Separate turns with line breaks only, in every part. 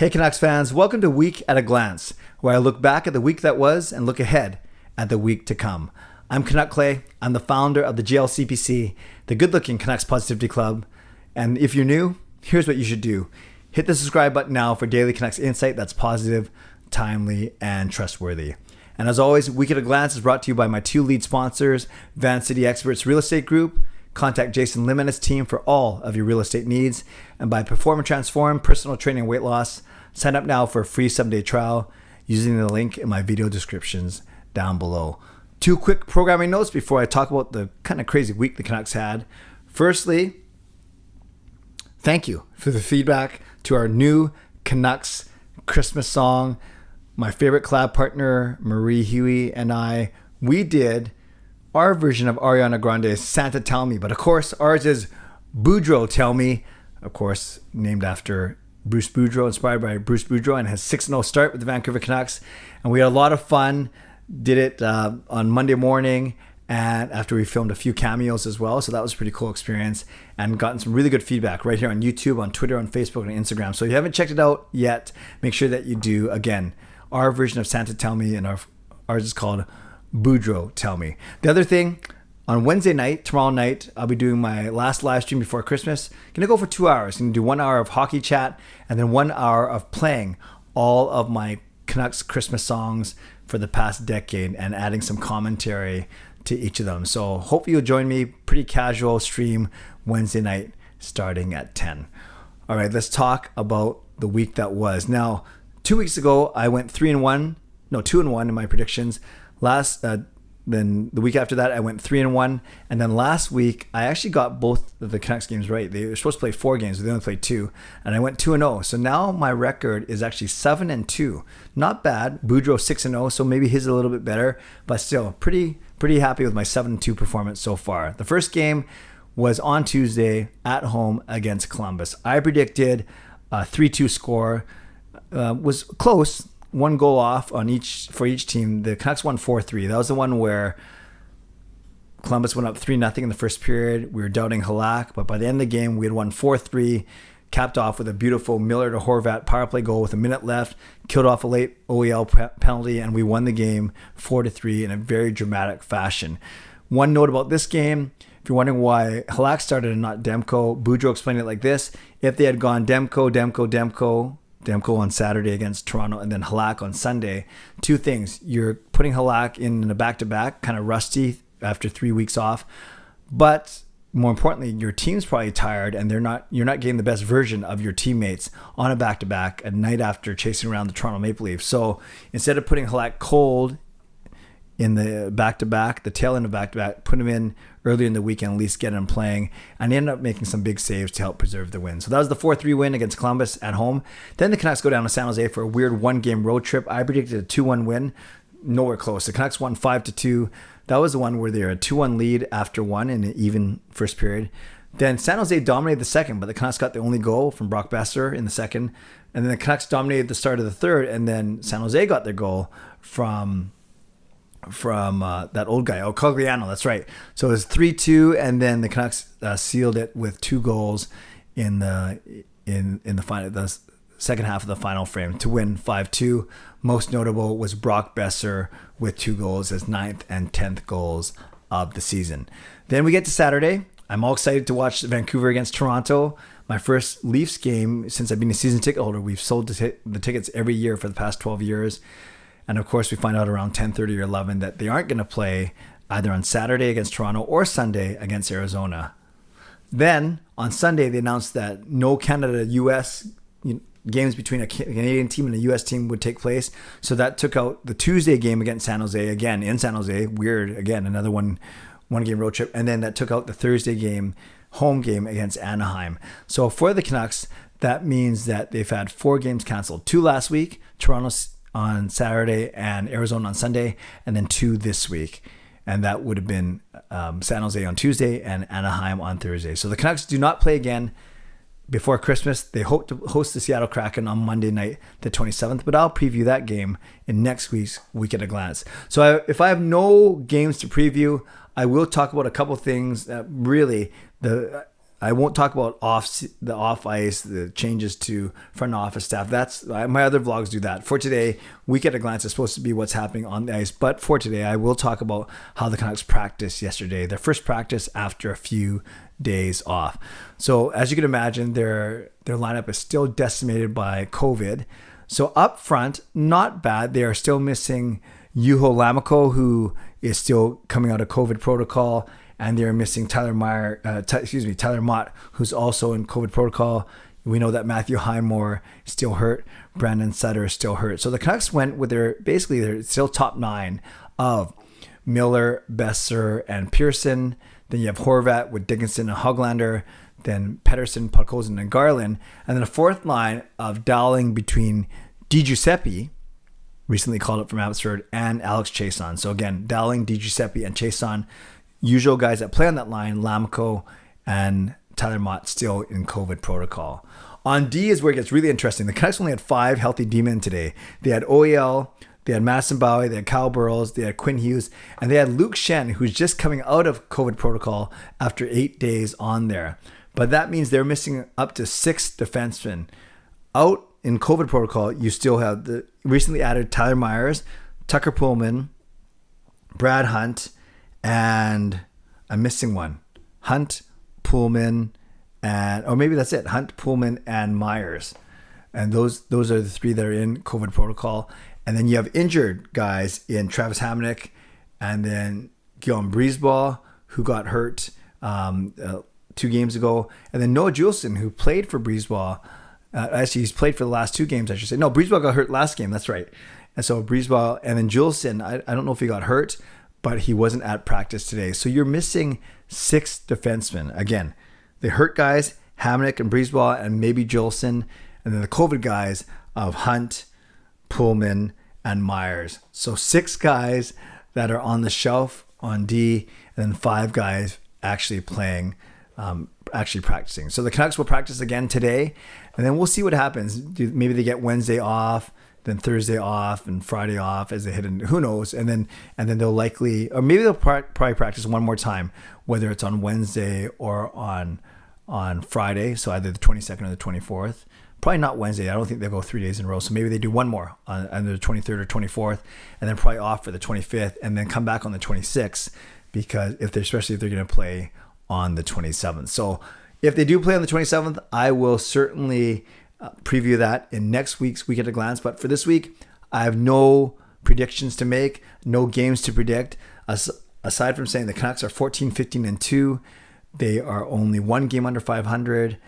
Hey Canucks fans, welcome to Week at a Glance, where I look back at the week that was and look ahead at the week to come. I'm Canuck Clay. I'm the founder of the GLCPC, the good-looking Canucks Positivity Club. And if you're new, here's what you should do. Hit the subscribe button now for daily Canucks insight that's positive, timely, and trustworthy. And as always, Week at a Glance is brought to you by my two lead sponsors, Van City Experts Real Estate Group. Contact Jason Lim and his team for all of your real estate needs. And by Perform and Transform Personal Training and Weight Loss. Sign up now for a free 7-day trial using the link in my video descriptions down below. Two quick programming notes before I talk about the kind of crazy week the Canucks had. Firstly, thank you for the feedback to our new Canucks Christmas song. My favorite collab partner, Marie Huey, and I, we did our version of Ariana Grande's Santa Tell Me. But of course, ours is Boudreaux Tell Me. Of course, named after Bruce Boudreaux, inspired by Bruce Boudreaux, and has 6-0 start with the Vancouver Canucks. And we had a lot of fun. Did it on Monday morning, and after we filmed a few cameos as well. So that was a pretty cool experience, and gotten some really good feedback right here on YouTube, on Twitter, on Facebook, and Instagram. So if you haven't checked it out yet, make sure that you do. Again, our version of Santa Tell Me, and ours is called Boudreaux Tell Me. The other thing, on Wednesday night, tomorrow night, I'll be doing my last live stream before Christmas. Gonna go for 2 hours. Gonna do 1 hour of hockey chat and then 1 hour of playing all of my Canucks Christmas songs for the past decade and adding some commentary to each of them. So hope you'll join me. Pretty casual stream Wednesday night starting at 10. All right, let's talk about the week that was. Now, 2 weeks ago, I went 2-1 in my predictions. Then the week after that, I went 3-1. And then last week, I actually got both of the Canucks games right. They were supposed to play 4 games, but they only played 2. And I went 2-0. So now my record is actually 7-2. Not bad. Boudreaux 6-0, so maybe his a little bit better. But still, pretty happy with my 7-2 performance so far. The first game was on Tuesday at home against Columbus. I predicted a 3-2 score. Was close. 1 goal off for each team. The Canucks won 4-3. That was the one where Columbus went up 3-0 in the first period. We were doubting Halak, but by the end of the game, we had won 4-3, capped off with a beautiful Miller to Horvat power play goal with a minute left, killed off a late OEL penalty, and we won the game 4-3 in a very dramatic fashion. One note about this game, if you're wondering why Halak started and not Demko, Boudreaux explained it like this: if they had gone Demko on Saturday against Toronto, and then Halak on Sunday. 2 things. You're putting Halak in a back-to-back, kind of rusty after 3 weeks off. But more importantly, your team's probably tired, and you're not getting the best version of your teammates on a back-to-back a night after chasing around the Toronto Maple Leafs. So instead of putting Halak cold in the back-to-back, the tail end of back-to-back, put him in earlier in the weekend, at least get him playing, and he ended up making some big saves to help preserve the win. So that was the 4-3 win against Columbus at home. Then the Canucks go down to San Jose for a weird 1-game road trip. I predicted a 2-1 win, nowhere close. The Canucks won 5-2. That was the one where they were a 2-1 lead after 1 in an even first period. Then San Jose dominated the second, but the Canucks got the only goal from Brock Besser in the second. And then the Canucks dominated the start of the third, and then San Jose got their goal from that old guy, Cogliano, that's right. So it was 3-2, and then the Canucks sealed it with 2 goals in the final, the second half of the final frame to win 5-2. Most notable was Brock Besser with 2 goals, his 9th and 10th goals of the season. Then we get to Saturday. I'm all excited to watch Vancouver against Toronto. My first Leafs game since I've been a season ticket holder. We've sold the tickets every year for the past 12 years. And of course, we find out around 10:30 or 11 that they aren't going to play either on Saturday against Toronto or Sunday against Arizona. Then on Sunday, they announced that no Canada-US games between a Canadian team and a US team would take place. So that took out the Tuesday game against San Jose, again in San Jose. Weird, again, another one game road trip. And then that took out the Thursday game, home game against Anaheim. So for the Canucks, that means that they've had 4 games canceled. 2 last week, Toronto on Saturday and Arizona on Sunday, and then 2 this week. And that would have been San Jose on Tuesday and Anaheim on Thursday. So the Canucks do not play again before Christmas. They hope to host the Seattle Kraken on Monday night, the 27th, but I'll preview that game in next week's Week at a Glance. So if I have no games to preview, I will talk about a couple things that really I won't talk about the off ice, the changes to front office staff. That's my other vlogs do that. For today, Week at a Glance is supposed to be what's happening on the ice. But for today, I will talk about how the Canucks practiced yesterday. Their first practice after a few days off. So as you can imagine, their lineup is still decimated by COVID. So up front, not bad. They are still missing Juho Lammikko, who is still coming out of COVID protocol. And they're missing Tyler Mott, who's also in COVID protocol. We know that Matthew Highmore is still hurt. Brandon Sutter is still hurt. So the Canucks went with their still top 9 of Miller, Besser, and Pearson. Then you have Horvat with Dickinson and Höglander. Then Pettersson, Podkolzin, and Garland. And then a fourth line of Dowling between Di Giuseppe, recently called up from Abbotsford, and Alex Chiasson. So again, Dowling, Di Giuseppe, and Chiasson. Usual guys that play on that line, Lammikko and Tyler Mott still in COVID protocol. On D is where it gets really interesting. The Canucks only had 5 healthy D-men today. They had OEL, they had Madison Bowie, they had Kyle Burrows, they had Quinn Hughes, and they had Luke Shen, who's just coming out of COVID protocol after 8 days on there. But that means they're missing up to 6 defensemen. Out in COVID protocol, you still have the recently added Tyler Myers, Tucker Pullman, Brad Hunt, and I'm missing one. Hunt, Pullman, or maybe that's it. Hunt, Pullman, and Myers. And those are the 3 that are in COVID protocol. And then you have injured guys in Travis Hamonic and then Guillaume Brisebois, who got hurt 2 games ago. And then Noah Juleson, who played for Brisebois. Actually, he's played for the last 2 games, I should say. No, Brisebois got hurt last game. That's right. And so Brisebois and then Juleson, I don't know if he got hurt, but he wasn't at practice today. So you're missing 6 defensemen. Again, the hurt guys, Hamonic and Brisebois, and maybe Juleson. And then the COVID guys of Hunt, Pullman, and Myers. So 6 guys that are on the shelf on D, and then 5 guys actually playing, actually practicing. So the Canucks will practice again today, and then we'll see what happens. Maybe they get Wednesday off, then Thursday off, and Friday off as they hit in, who knows? And then they'll likely, or maybe they'll probably practice one more time, whether it's on Wednesday or on Friday. So either the 22nd or the 24th. Probably not Wednesday. I don't think they'll go 3 days in a row. So maybe they do one more on either the 23rd or 24th, and then probably off for the 25th, and then come back on the 26th, because especially if they're going to play on the 27th. So if they do play on the 27th, I will certainly preview that in next week's Week at a Glance. But for this week, I have no predictions to make, no games to predict. Aside from saying the Canucks are 14, 15, and 2, they are only 1 game under 500,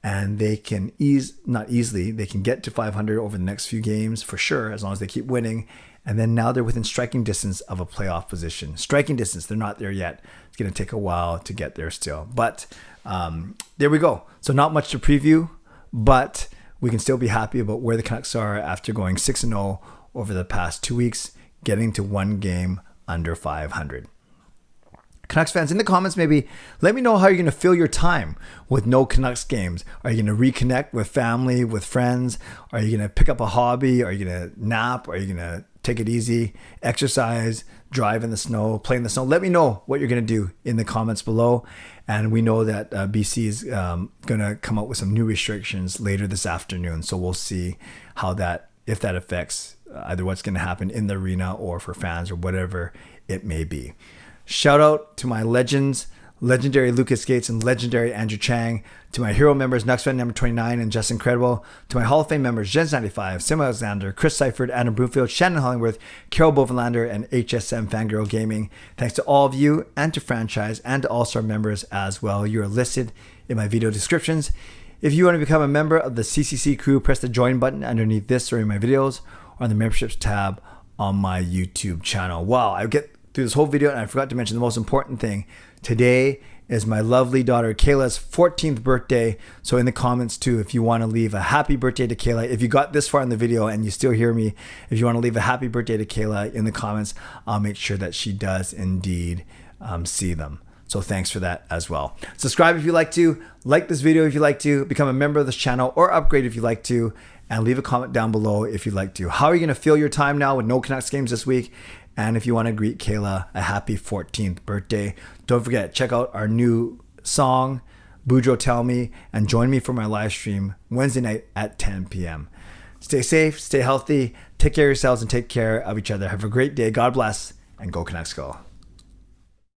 and they can they can get to 500 over the next few games for sure, as long as they keep winning. And then now they're within striking distance of a playoff position. Striking distance, they're not there yet. It's going to take a while to get there still. But there we go. So not much to preview, but we can still be happy about where the Canucks are after going 6-0 over the past 2 weeks, getting to 1 game under 500. Canucks fans, in the comments, maybe let me know how you're going to fill your time with no Canucks games. Are you going to reconnect with family, with friends? Are you going to pick up a hobby? Are you going to nap? Are you going to take it easy, exercise, drive in the snow, play in the snow? Let me know what you're going to do in the comments below. And we know that BC is going to come up with some new restrictions later this afternoon. So we'll see if that affects either what's going to happen in the arena or for fans or whatever it may be. Shout out to my legends, legendary Lucas Gates and legendary Andrew Chang, to my hero members, nucksfan number 29 and Justin Credible, to my Hall of Fame members, Jens95, simalexander, Chris Seifried, Adam Broomfield, Shannon Hollingworth, Carol Bovenlander, and HSM Fangirl Gaming. Thanks to all of you, and to franchise and to All-Star members as well. You are listed in my video descriptions. If you want to become a member of the CCC Crew, press the join button underneath this or in my videos, or on the memberships tab on my YouTube channel. Wow, I get through this whole video and I forgot to mention the most important thing. Today is my lovely daughter Kayla's 14th birthday. So in the comments too, if you want to leave a happy birthday to Kayla, if you got this far in the video and you still hear me, if you want to leave a happy birthday to Kayla in the comments, I'll make sure that she does indeed see them. So thanks for that as well. Subscribe if you like to, like this video if you like to, become a member of this channel, or upgrade if you like to, and leave a comment down below if you'd like to. How are you going to fill your time now with no Canucks games this week? And if you want to greet Kayla a happy 14th birthday, don't forget, check out our new song Boudreaux Tell Me, and join me for my live stream Wednesday night at 10 p.m. Stay safe, stay healthy, take care of yourselves, and take care of each other. Have a great day. God bless, and go Canucks go.